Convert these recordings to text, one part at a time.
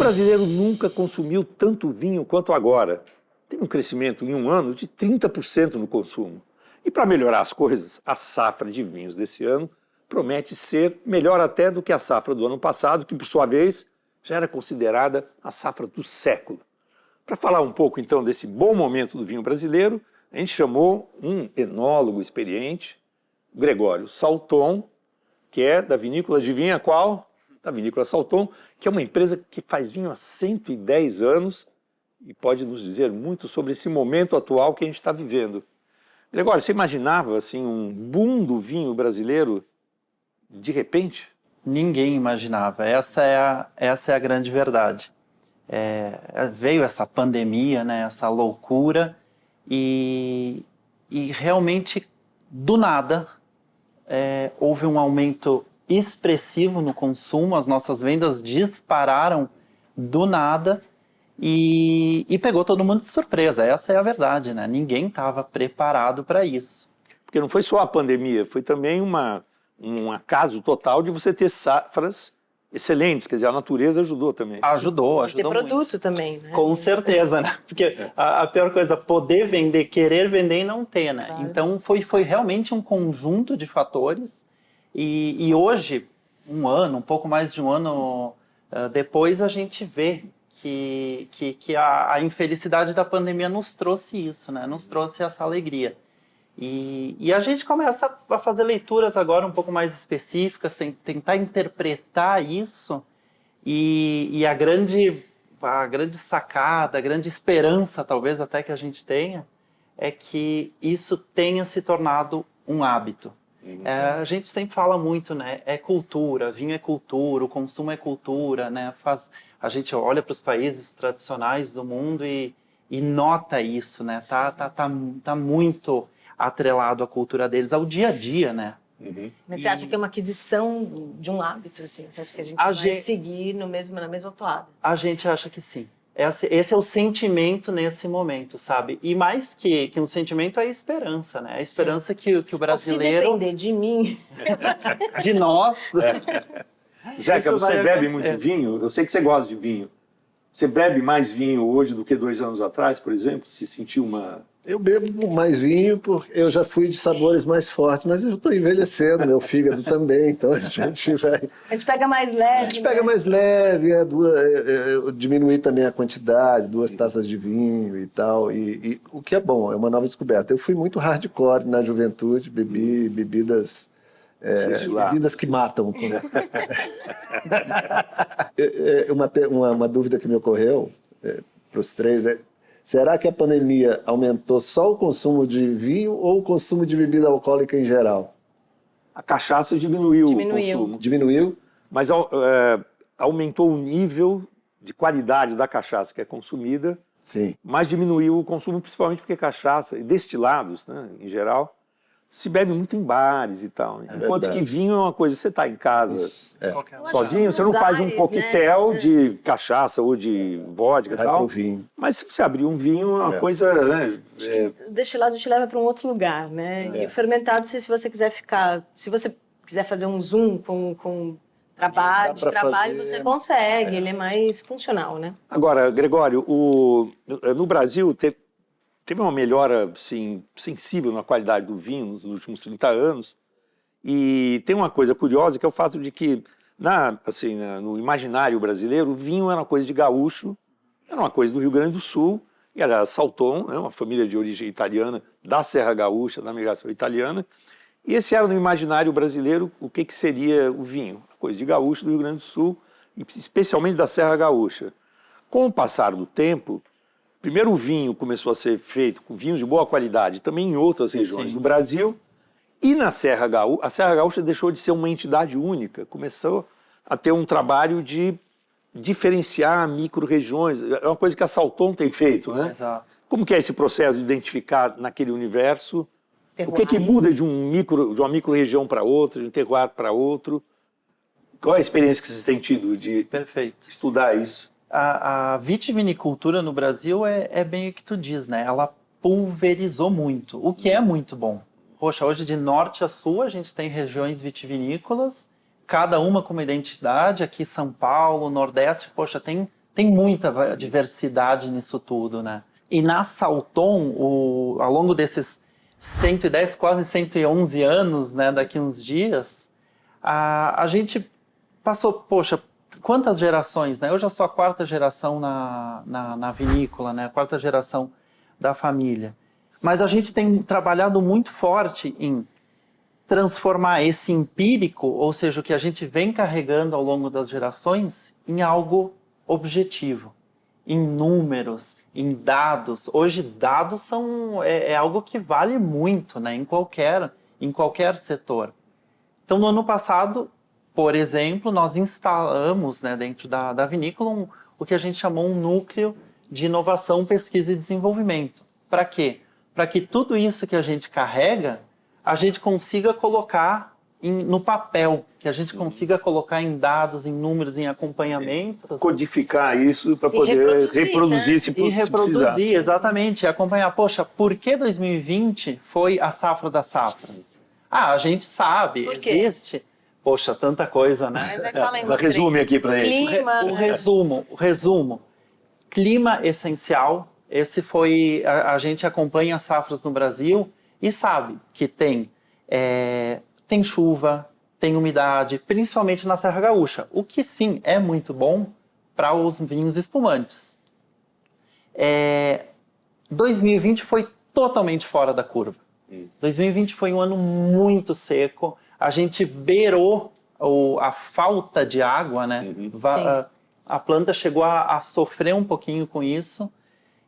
brasileiro nunca consumiu tanto vinho quanto agora. Teve um crescimento em um ano de 30% no consumo. E para melhorar as coisas, a safra de vinhos desse ano promete ser melhor até do que a safra do ano passado, que por sua vez já era considerada a safra do século. Para falar um pouco então desse bom momento do vinho brasileiro, a gente chamou um enólogo experiente, Gregório Salton, que é da vinícola, adivinha qual? Da Vinícola Salton, que é uma empresa que faz vinho há 110 anos e pode nos dizer muito sobre esse momento atual que a gente está vivendo. Gregório, você imaginava assim, um boom do vinho brasileiro de repente? Ninguém imaginava, essa é a grande verdade. Veio essa pandemia, né, essa loucura, e realmente, do nada, houve um aumento expressivo no consumo, as nossas vendas dispararam do nada e pegou todo mundo de surpresa. Essa é a verdade, né? Ninguém estava preparado para isso. Porque não foi só a pandemia, foi também um acaso total de você ter safras excelentes, quer dizer, a natureza ajudou também. Ajudou ter produto muito. Também, né? Com certeza, né? Porque a pior coisa, poder vender, querer vender e não ter, né? Claro. Então foi realmente um conjunto de fatores e hoje, um pouco mais de um ano depois, a gente vê que a infelicidade da pandemia nos trouxe isso, né? Nos trouxe essa alegria. E a gente começa a fazer leituras agora um pouco mais específicas, tentar interpretar isso e a grande sacada, a grande esperança talvez até que a gente tenha é que isso tenha se tornado um hábito. A gente sempre fala muito, né? É cultura, vinho é cultura, o consumo é cultura, né? A gente olha para os países tradicionais do mundo e nota isso, né? Tá muito atrelado à cultura deles, ao dia a dia, né? Mas você acha que é uma aquisição de um hábito, assim? Você acha que a gente vai seguir na mesma toada? A gente acha que sim. Esse é o sentimento nesse momento, sabe? E mais que um sentimento é a esperança, né? A esperança que o brasileiro... Se depender de mim... de nós... Zeca, você bebe muito vinho? Eu sei que você gosta de vinho. Você bebe mais vinho hoje do que 2 anos atrás, por exemplo? Se sentiu uma... Eu bebo mais vinho porque eu já fui de sabores mais fortes, mas eu estou envelhecendo, meu fígado também, então a gente vai... A gente pega mais leve, A gente pega mais leve, eu diminui também a quantidade, 2 taças de vinho e tal, e o que é bom, é uma nova descoberta. Eu fui muito hardcore na juventude, bebi bebidas que matam. Uma dúvida que me ocorreu para os três é: será que a pandemia aumentou só o consumo de vinho ou o consumo de bebida alcoólica em geral? A cachaça diminuiu o consumo. Diminuiu? Mas aumentou o nível de qualidade da cachaça que é consumida. Sim. Mas diminuiu o consumo, principalmente porque cachaça e destilados, né, em geral, se bebe muito em bares e tal. Né? Enquanto que vinho é uma coisa, você está em casa sozinho, você não faz um coquetel de cachaça ou de vodka e tal. Vinho. Mas se você abrir um vinho, é uma coisa... Né, O destilado te leva para um outro lugar, né? E o fermentado, se você quiser ficar... Se você quiser fazer um zoom com trabalho, você consegue. Ele é mais funcional, né? Agora, Gregório, no Brasil teve uma melhora assim, sensível na qualidade do vinho nos últimos 30 anos. E tem uma coisa curiosa, que é o fato de que, no imaginário brasileiro, o vinho era uma coisa de gaúcho, era uma coisa do Rio Grande do Sul, e era Salton, né, uma família de origem italiana, da Serra Gaúcha, da migração italiana. E esse era no imaginário brasileiro o que seria o vinho, uma coisa de gaúcho do Rio Grande do Sul, e especialmente da Serra Gaúcha. Com o passar do tempo, primeiro o vinho começou a ser feito com vinhos de boa qualidade, também em outras regiões do Brasil, e na Serra Gaúcha, a Serra Gaúcha deixou de ser uma entidade única, começou a ter um trabalho de diferenciar micro-regiões, é uma coisa que a Salton tem feito, né? Exato. Como que é esse processo de identificar naquele universo o que muda de uma micro-região para outra, de um terroir para outro? Qual é a experiência que vocês têm tido de estudar isso? A vitivinicultura no Brasil é bem o que tu diz, né? Ela pulverizou muito, o que é muito bom. Poxa, hoje de norte a sul a gente tem regiões vitivinícolas, cada uma com uma identidade. Aqui São Paulo, Nordeste, poxa, tem tem muita diversidade nisso tudo, né? E na Salton, ao longo desses 110, quase 111 anos, né, daqui uns dias, a gente passou, poxa, quantas gerações, né? Eu já sou a 4ª geração na vinícola, né? A 4ª geração da família. Mas a gente tem trabalhado muito forte em transformar esse empírico, ou seja, o que a gente vem carregando ao longo das gerações, em algo objetivo, em números, em dados. Hoje, dados é algo que vale muito, né? Em qualquer setor. Então, no ano passado, por exemplo, nós instalamos, né, dentro da vinícola o que a gente chamou um núcleo de inovação, pesquisa e desenvolvimento. Para quê? Para que tudo isso que a gente carrega, a gente consiga colocar no papel, que a gente consiga colocar em dados, em números, em acompanhamentos. Codificar isso para poder reproduzir, né? se E reproduzir, precisar. exatamente, e acompanhar. Poxa, por que 2020 foi a safra das safras? A gente sabe, Por quê? existe. Poxa, tanta coisa, né? Mas fala em Mas resume aqui para ele. Clima. O resumo. Clima essencial. Esse foi... A gente acompanha as safras no Brasil e sabe que tem chuva, tem umidade, principalmente na Serra Gaúcha. O que, sim, é muito bom para os vinhos espumantes. 2020 foi totalmente fora da curva. 2020 foi um ano muito seco. A gente beirou a falta de água, né? A planta chegou a sofrer um pouquinho com isso.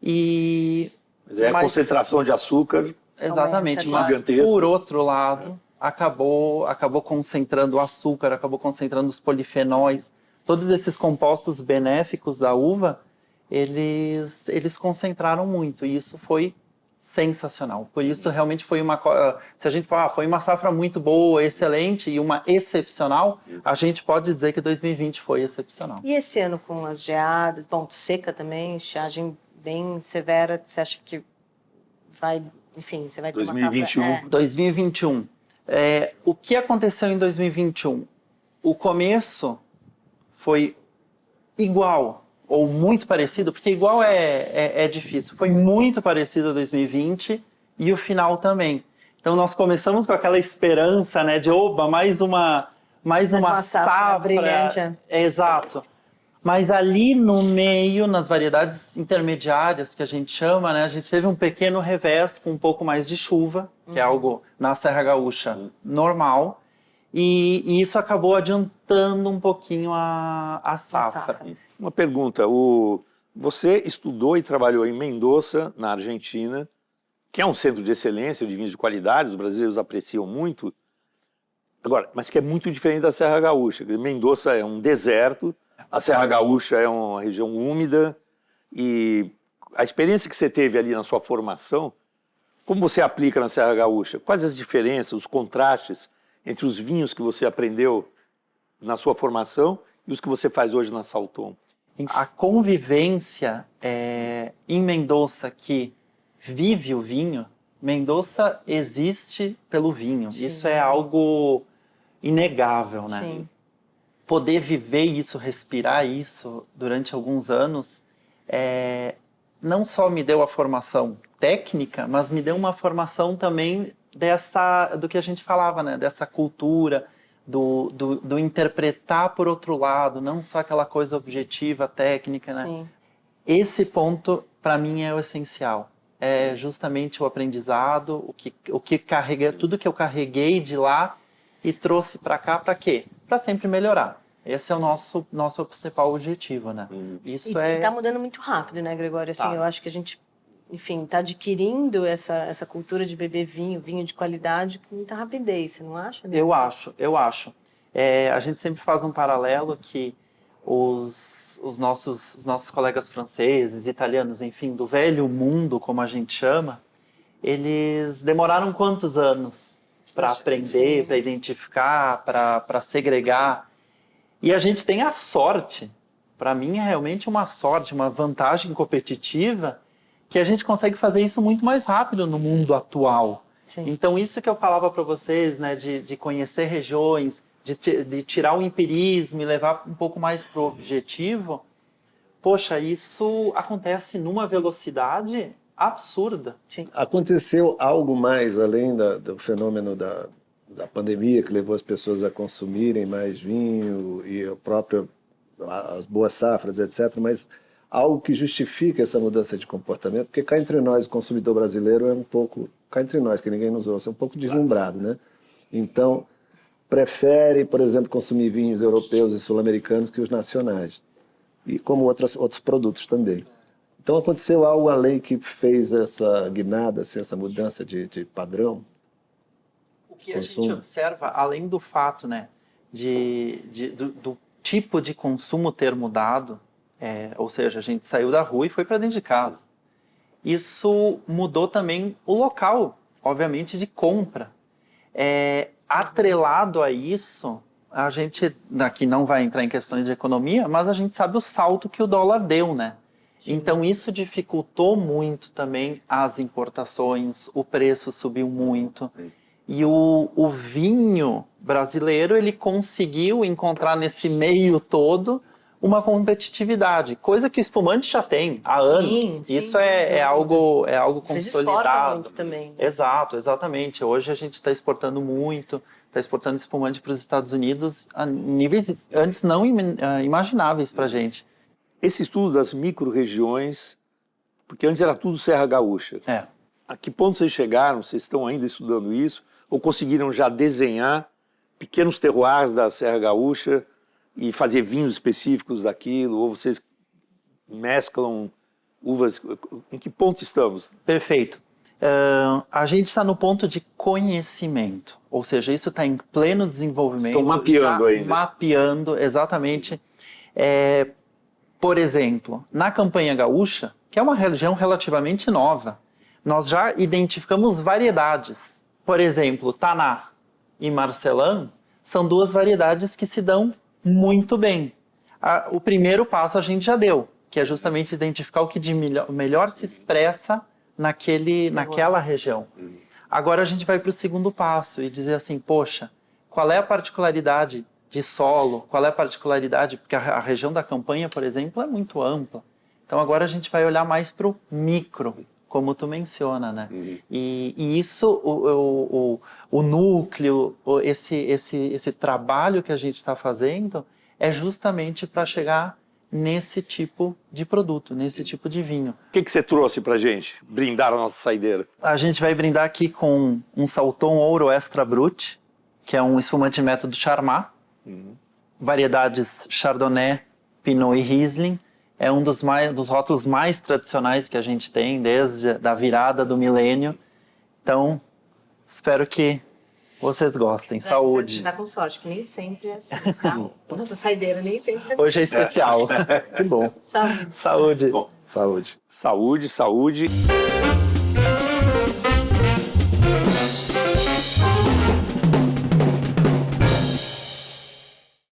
Mas a concentração de açúcar. Exatamente, Aumenta, mas gigantesca. por outro lado, acabou concentrando o açúcar, acabou concentrando os polifenóis. Todos esses compostos benéficos da uva, eles concentraram muito, e isso foi sensacional. Por isso, realmente foi se a gente falar, foi uma safra muito boa, excelente e uma excepcional, a gente pode dizer que 2020 foi excepcional. E esse ano com as geadas, bom, seca também, estiagem bem severa, você acha que vai, enfim, você vai ter 2021. uma safra... 2021. O que aconteceu em 2021? O começo foi igual ou muito parecido, porque igual é difícil. Foi muito parecido a 2020 e o final também. Então nós começamos com aquela esperança, né, de mais uma safra brilhante. Exato. Mas ali no meio, nas variedades intermediárias que a gente chama, né, a gente teve um pequeno revés com um pouco mais de chuva, que é algo na Serra Gaúcha normal, e isso acabou adiantando um pouquinho a safra. Uma pergunta, você estudou e trabalhou em Mendoza, na Argentina, que é um centro de excelência de vinhos de qualidade, os brasileiros apreciam muito, agora, mas que é muito diferente da Serra Gaúcha. Mendoza é um deserto, a Serra Gaúcha é uma região úmida, e a experiência que você teve ali na sua formação, como você aplica na Serra Gaúcha? Quais as diferenças, os contrastes entre os vinhos que você aprendeu na sua formação e os que você faz hoje na Salton? A convivência em Mendoza, que vive o vinho, Mendoza existe pelo vinho. Sim. Isso é algo inegável, né? Sim. Poder viver isso, respirar isso durante alguns anos, não só me deu a formação técnica, mas me deu uma formação também do que a gente falava, né? Dessa cultura, do interpretar por outro lado, não só aquela coisa objetiva, técnica, né? Sim. Esse ponto, para mim, é o essencial. É justamente o aprendizado, tudo que eu carreguei de lá e trouxe para cá, para quê? Para sempre melhorar. Esse é o nosso principal objetivo, né? Isso está mudando muito rápido, né, Gregório? Assim, eu acho que a gente, enfim, está adquirindo essa cultura de beber vinho de qualidade com muita rapidez, você não acha? Né? Eu acho. A gente sempre faz um paralelo que os nossos colegas franceses, italianos, enfim, do velho mundo, como a gente chama, eles demoraram quantos anos para aprender, para identificar, para segregar? E a gente tem a sorte, para mim é realmente uma sorte, uma vantagem competitiva, que a gente consegue fazer isso muito mais rápido no mundo atual. Sim. Então isso que eu falava para vocês, né, de conhecer regiões, de tirar o empirismo e levar um pouco mais para o objetivo, poxa, isso acontece numa velocidade absurda. Sim. Aconteceu algo mais além do fenômeno da pandemia, que levou as pessoas a consumirem mais vinho e as boas safras, etc., mas algo que justifica essa mudança de comportamento, porque cá entre nós, o consumidor brasileiro é um pouco, cá entre nós, que ninguém nos ouça, é um pouco deslumbrado, né? Então, prefere, por exemplo, consumir vinhos europeus e sul-americanos que os nacionais, e como outros produtos também. Então, aconteceu algo além que fez essa guinada, assim, essa mudança de padrão? O que a gente observa, além do fato, né, do tipo de consumo ter mudado, ou seja, a gente saiu da rua e foi para dentro de casa. Isso mudou também o local, obviamente, de compra. Atrelado a isso, a gente aqui não vai entrar em questões de economia, mas a gente sabe o salto que o dólar deu, né? Sim. Então isso dificultou muito também as importações, o preço subiu muito. Sim. E o vinho brasileiro, ele conseguiu encontrar nesse meio todo uma competitividade, coisa que o espumante já tem há anos. Sim, isso é algo consolidado. Vocês exportam muito também. Exato, exatamente. Hoje a gente está exportando muito, está exportando espumante para os Estados Unidos a níveis antes não imagináveis para a gente. Esse estudo das micro-regiões, porque antes era tudo Serra Gaúcha. A que ponto vocês chegaram? Vocês estão ainda estudando isso? Ou conseguiram já desenhar pequenos terroirs da Serra Gaúcha e fazer vinhos específicos daquilo? Ou vocês mesclam uvas? Em que ponto estamos? Perfeito. A gente está no ponto de conhecimento, ou seja, isso está em pleno desenvolvimento. Estão mapeando ainda. Mapeando, exatamente. Por exemplo, na Campanha Gaúcha, que é uma região relativamente nova, nós já identificamos variedades. Por exemplo, Taná e Marcelin são duas variedades que se dão muito bem. O primeiro passo a gente já deu, que é justamente identificar o que de melhor se expressa naquela região. Agora a gente vai para o segundo passo e dizer assim, poxa, qual é a particularidade de solo, qual é a particularidade, porque a região da Campanha, por exemplo, é muito ampla. Então agora a gente vai olhar mais para o micro, como tu menciona, né? E isso, o núcleo, esse trabalho que a gente está fazendo é justamente para chegar nesse tipo de produto, nesse tipo de vinho. O que você trouxe para a gente, brindar a nossa saideira? A gente vai brindar aqui com um Salton Ouro Extra Brut, que é um espumante método Charmat, variedades Chardonnay, Pinot e Riesling. É um dos rótulos mais tradicionais que a gente tem desde a virada do milênio. Então, espero que vocês gostem. Saúde. Você tá com sorte, que nem sempre é assim, tá? Nossa saideira nem sempre é assim. Hoje é especial. Que bom. Saúde. Saúde. Bom, saúde. Saúde, saúde.